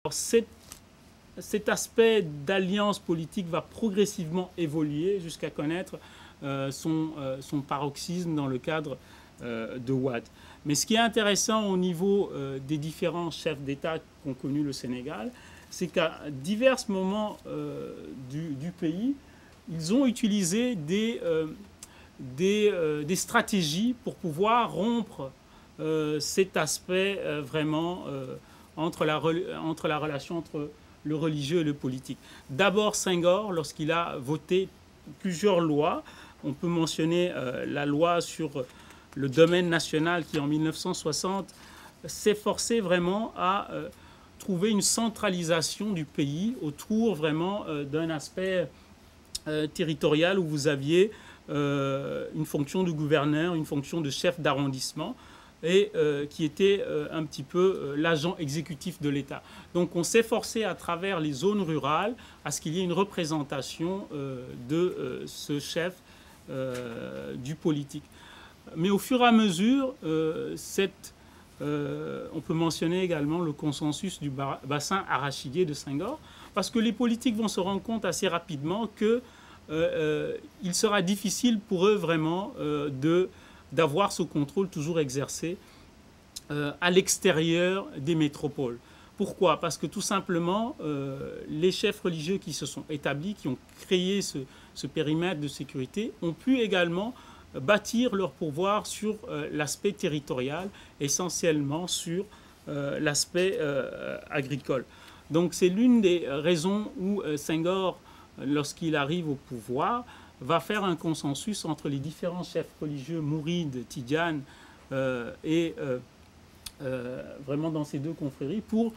Alors, cet aspect d'alliance politique va progressivement évoluer jusqu'à connaître son paroxysme dans le cadre de Wade. Mais ce qui est intéressant au niveau des différents chefs d'État qu'ont connu le Sénégal, c'est qu'à divers moments du pays, ils ont utilisé des stratégies pour pouvoir rompre cet aspect vraiment entre la relation entre le religieux et le politique. D'abord Senghor, lorsqu'il a voté plusieurs lois, on peut mentionner la loi sur le domaine national qui en 1960 s'efforçait vraiment à trouver une centralisation du pays autour vraiment d'un aspect territorial où vous aviez une fonction de gouverneur, une fonction de chef d'arrondissement et qui était un petit peu l'agent exécutif de l'État. Donc on s'efforçait à travers les zones rurales à ce qu'il y ait une représentation de ce chef du politique. Mais au fur et à mesure, on peut mentionner également le consensus du bassin arachidier de Senghor, parce que les politiques vont se rendre compte assez rapidement qu'il sera difficile pour eux vraiment d'avoir ce contrôle toujours exercé à l'extérieur des métropoles. Pourquoi? Parce que tout simplement, les chefs religieux qui se sont établis, qui ont créé ce périmètre de sécurité, ont pu également bâtir leur pouvoir sur l'aspect territorial, essentiellement sur l'aspect agricole. Donc c'est l'une des raisons où Senghor, lorsqu'il arrive au pouvoir, va faire un consensus entre les différents chefs religieux, mourides, tidjanes, et vraiment dans ces deux confréries, pour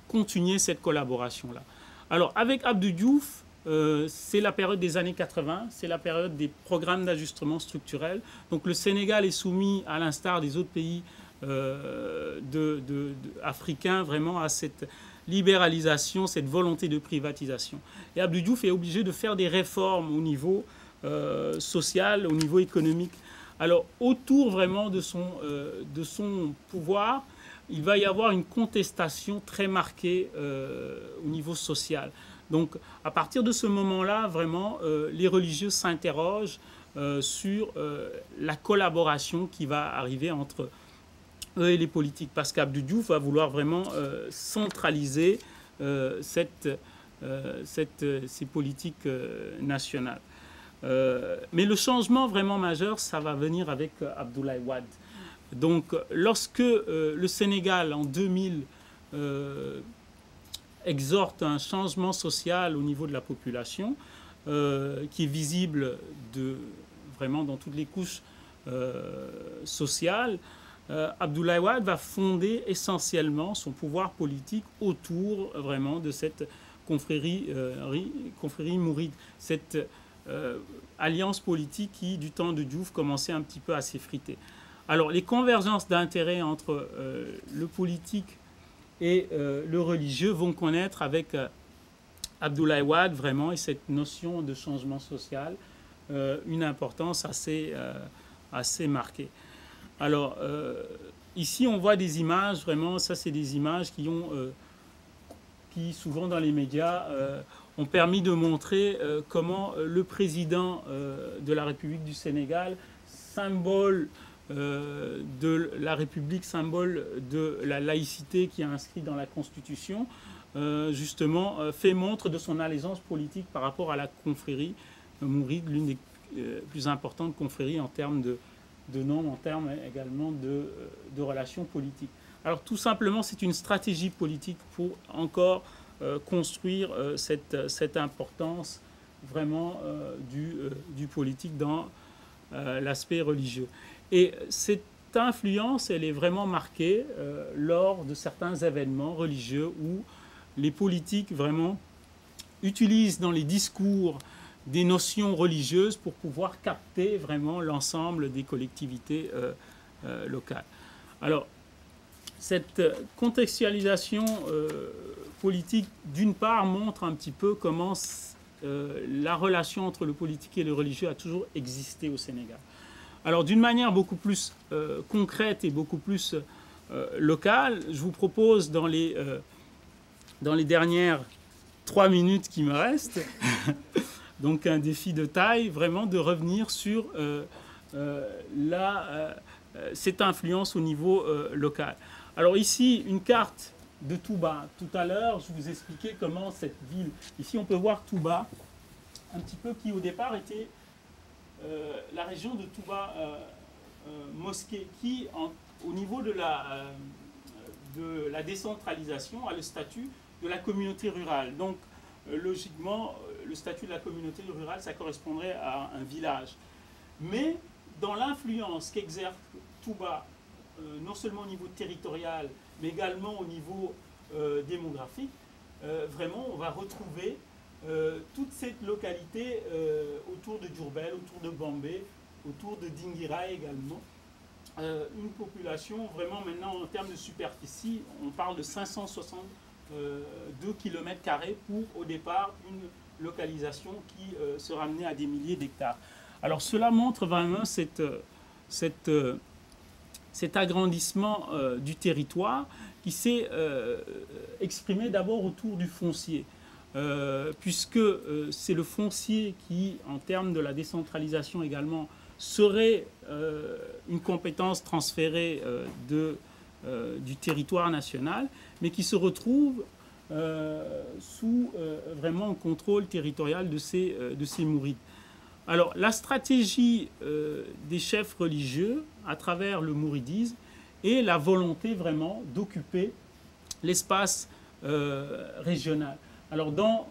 continuer cette collaboration-là. Alors avec Abdou Diouf, c'est la période des années 80, c'est la période des programmes d'ajustement structurel. Donc le Sénégal est soumis, à l'instar des autres pays africains, vraiment à cette libéralisation, cette volonté de privatisation. Et Abdou Diouf est obligé de faire des réformes au niveau social, au niveau économique. Alors autour vraiment de son pouvoir, il va y avoir une contestation très marquée au niveau social. Donc, à partir de ce moment-là, vraiment, les religieux s'interrogent sur la collaboration qui va arriver entre eux et les politiques. Parce qu'Abdou Diouf va vouloir vraiment centraliser ces politiques nationales. Mais le changement vraiment majeur, ça va venir avec Abdoulaye Wade. Donc, lorsque le Sénégal, en 2000, exhorte un changement social au niveau de la population qui est visible vraiment dans toutes les couches sociales, Abdoulaye Wade va fonder essentiellement son pouvoir politique autour vraiment de cette confrérie mouride, cette alliance politique qui, du temps de Diouf, commençait un petit peu à s'effriter. Alors, les convergences d'intérêts entre le politique et le religieux vont connaître avec Abdoulaye Wade vraiment, et cette notion de changement social, une importance assez marquée. Alors, ici, on voit des images, vraiment, ça c'est des images qui souvent dans les médias, ont permis de montrer comment le président de la République du Sénégal, symbole de la République, symbole de la laïcité qui est inscrite dans la Constitution, justement fait montre de son allégeance politique par rapport à la confrérie mouride, l'une des plus importantes confréries en termes de nombre, en termes également de relations politiques. Alors tout simplement, c'est une stratégie politique pour encore construire cette importance vraiment du politique dans l'aspect religieux. Et cette influence, elle est vraiment marquée lors de certains événements religieux où les politiques vraiment utilisent dans les discours des notions religieuses pour pouvoir capter vraiment l'ensemble des collectivités locales. Alors, cette contextualisation politique, d'une part, montre un petit peu comment la relation entre le politique et le religieux a toujours existé au Sénégal. Alors, d'une manière beaucoup plus concrète et beaucoup plus locale, je vous propose dans les dans les dernières 3 minutes qui me restent, donc un défi de taille, vraiment de revenir sur cette influence au niveau local. Alors ici, une carte de Touba. Tout à l'heure, je vous expliquais comment cette ville, ici on peut voir Touba, un petit peu qui au départ était la région de Touba Mosquée, qui au niveau de la décentralisation a le statut de la communauté rurale. Donc logiquement, le statut de la communauté rurale, ça correspondrait à un village. Mais dans l'influence qu'exerce Touba, non seulement au niveau territorial, mais également au niveau démographique, vraiment on va retrouver toute cette localité autour de Diourbel, autour de Bambey, autour de Dinguiraye également. Une population vraiment maintenant en termes de superficie, on parle de 562 km² pour au départ une localisation qui se ramenait à des milliers d'hectares. Alors cela montre vraiment cet agrandissement du territoire qui s'est exprimé d'abord autour du foncier, puisque c'est le foncier qui, en termes de la décentralisation également, serait une compétence transférée du territoire national, mais qui se retrouve sous vraiment un contrôle territorial de ces mourides. Alors, la stratégie des chefs religieux, à travers le mouridisme, est la volonté vraiment d'occuper l'espace régional. Alors, dans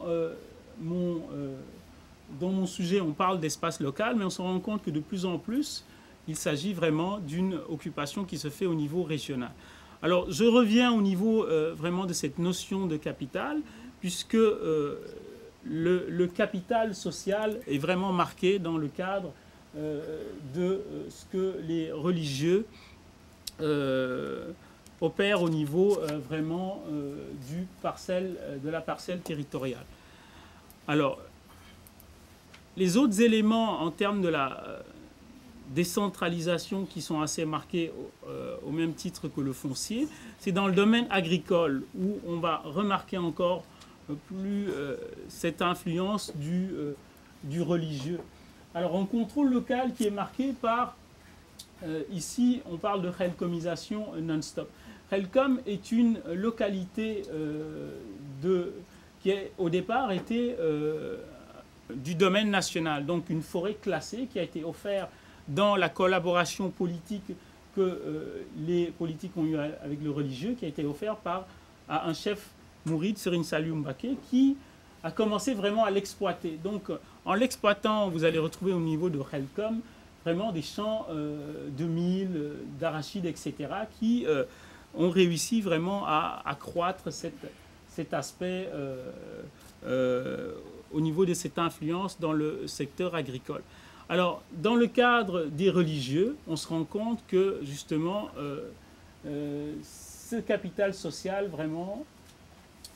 mon sujet, on parle d'espace local, mais on se rend compte que de plus en plus, il s'agit vraiment d'une occupation qui se fait au niveau régional. Alors, je reviens au niveau vraiment de cette notion de capital, puisque le capital social est vraiment marqué dans le cadre de ce que les religieux opèrent au niveau vraiment de la parcelle territoriale. Alors, les autres éléments en termes de la décentralisation qui sont assez marqués au même titre que le foncier, c'est dans le domaine agricole où on va remarquer encore plus cette influence du religieux. Alors, un contrôle local qui est marqué par, ici, on parle de Khelkomisation non-stop. Khelkom est une localité qui au départ était du domaine national, donc une forêt classée qui a été offerte dans la collaboration politique que les politiques ont eue avec le religieux, qui a été offerte à un chef mouride, Serigne Saliou Mbacké, qui a commencé vraiment à l'exploiter. Donc, en l'exploitant, vous allez retrouver au niveau de Khelkom vraiment des champs de mil, d'arachides, etc., qui ont réussi vraiment à accroître cet aspect au niveau de cette influence dans le secteur agricole. Alors, dans le cadre des religieux, on se rend compte que, justement, ce capital social, vraiment,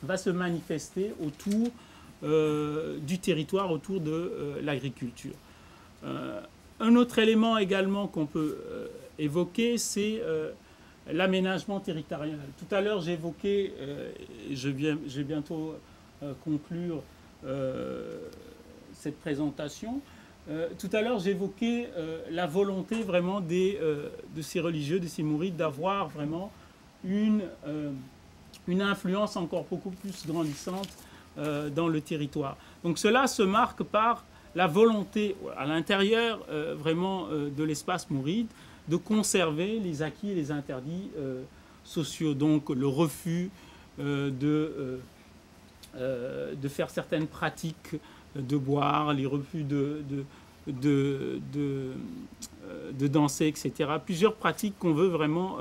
va se manifester autour du territoire, autour de l'agriculture. Un autre élément également qu'on peut évoquer, c'est l'aménagement territorial. Tout à l'heure, j'ai évoqué, je vais bientôt conclure cette présentation. Tout à l'heure, j'évoquais la volonté vraiment de ces religieux, de ces mourides, d'avoir vraiment une influence encore beaucoup plus grandissante dans le territoire. Donc cela se marque par la volonté, à l'intérieur vraiment de l'espace mouride, de conserver les acquis et les interdits sociaux. Donc le refus de faire certaines pratiques de boire, les refus de danser, etc. Plusieurs pratiques qu'on veut vraiment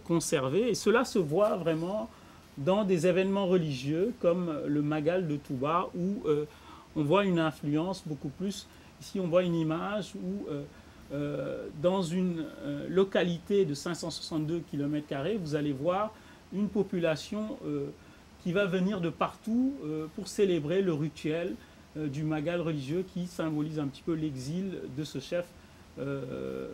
conserver. Et cela se voit vraiment dans des événements religieux comme le Magal de Touba, où on voit une influence beaucoup plus. Ici, on voit une image où, dans une localité de 562 km², vous allez voir une population qui va venir de partout pour célébrer le rituel du Magal religieux qui symbolise un petit peu l'exil de ce chef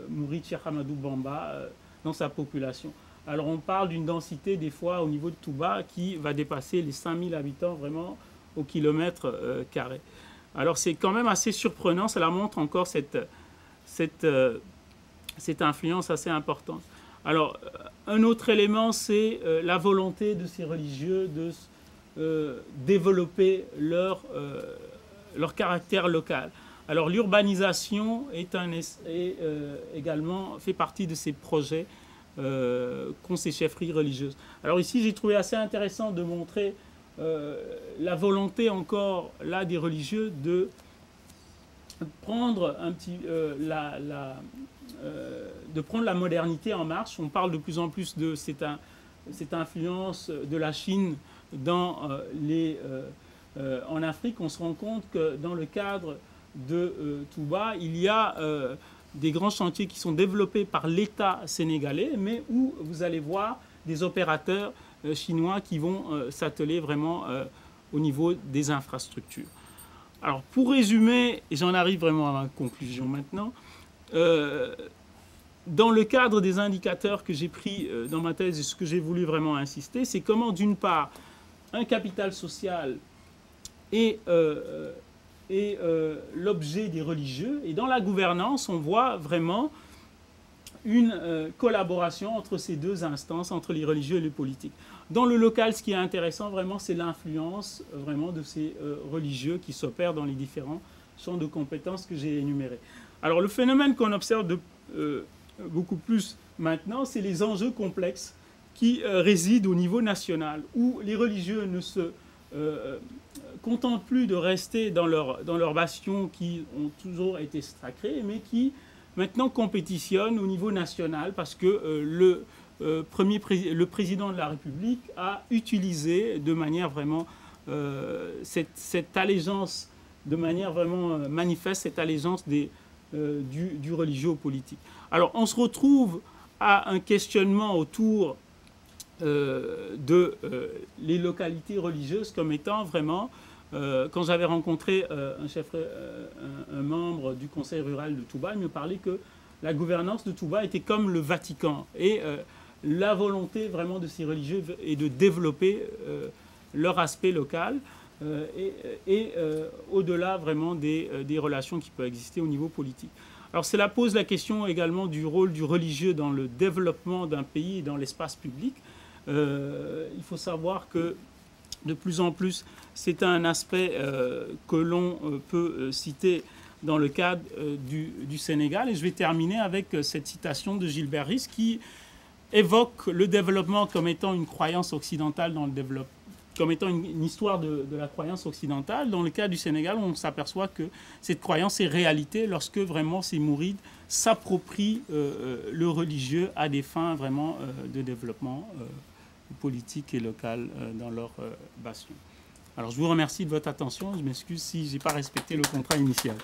Mouride Cheikh Ahmadou Bamba dans sa population. Alors on parle d'une densité des fois au niveau de Touba qui va dépasser les 5000 habitants vraiment au kilomètre carré. Alors c'est quand même assez surprenant, cela montre encore cette influence assez importante. Alors un autre élément, c'est la volonté de ces religieux de développer leur caractère local. Alors l'urbanisation également fait partie de ces projets qu'ont ces chefferies religieuses. Alors ici, j'ai trouvé assez intéressant de montrer la volonté encore là des religieux de prendre de prendre la modernité en marche. On parle de plus en plus de cette influence de la Chine en Afrique. On se rend compte que dans le cadre de Touba, il y a des grands chantiers qui sont développés par l'État sénégalais, mais où vous allez voir des opérateurs chinois qui vont s'atteler vraiment au niveau des infrastructures. Alors pour résumer, et j'en arrive vraiment à ma conclusion maintenant, dans le cadre des indicateurs que j'ai pris dans ma thèse et ce que j'ai voulu vraiment insister, c'est comment d'une part un capital social est l'objet des religieux, et dans la gouvernance on voit vraiment une collaboration entre ces deux instances, entre les religieux et les politiques. Dans le local, ce qui est intéressant vraiment, c'est l'influence vraiment de ces religieux qui s'opèrent dans les différents champs de compétences que j'ai énumérés. Alors le phénomène qu'on observe beaucoup plus maintenant, c'est les enjeux complexes qui résident au niveau national, où les religieux ne se contentent plus de rester dans leur bastion qui ont toujours été sacrés, mais qui maintenant compétitionnent au niveau national parce que le président de la République a utilisé de manière vraiment cette allégeance, de manière vraiment manifeste, cette allégeance du religieux au politique. Alors on se retrouve à un questionnement autour les localités religieuses comme étant vraiment, quand j'avais rencontré un membre du conseil rural de Touba, il me parlait que la gouvernance de Touba était comme le Vatican, et la volonté vraiment de ces religieux est de développer leur aspect local et au-delà vraiment des relations qui peuvent exister au niveau politique. Alors cela pose la question également du rôle du religieux dans le développement d'un pays et dans l'espace public. Il faut savoir que de plus en plus, c'est un aspect que l'on peut citer dans le cadre du Sénégal. Et je vais terminer avec cette citation de Gilbert Rys qui évoque le développement comme étant une croyance occidentale dans le développement, comme étant une histoire de la croyance occidentale. Dans le cas du Sénégal, on s'aperçoit que cette croyance est réalité lorsque vraiment ces mourides s'approprient le religieux à des fins vraiment de développement politique et local dans leur bastion. Alors je vous remercie de votre attention. Je m'excuse si je n'ai pas respecté le contrat initial.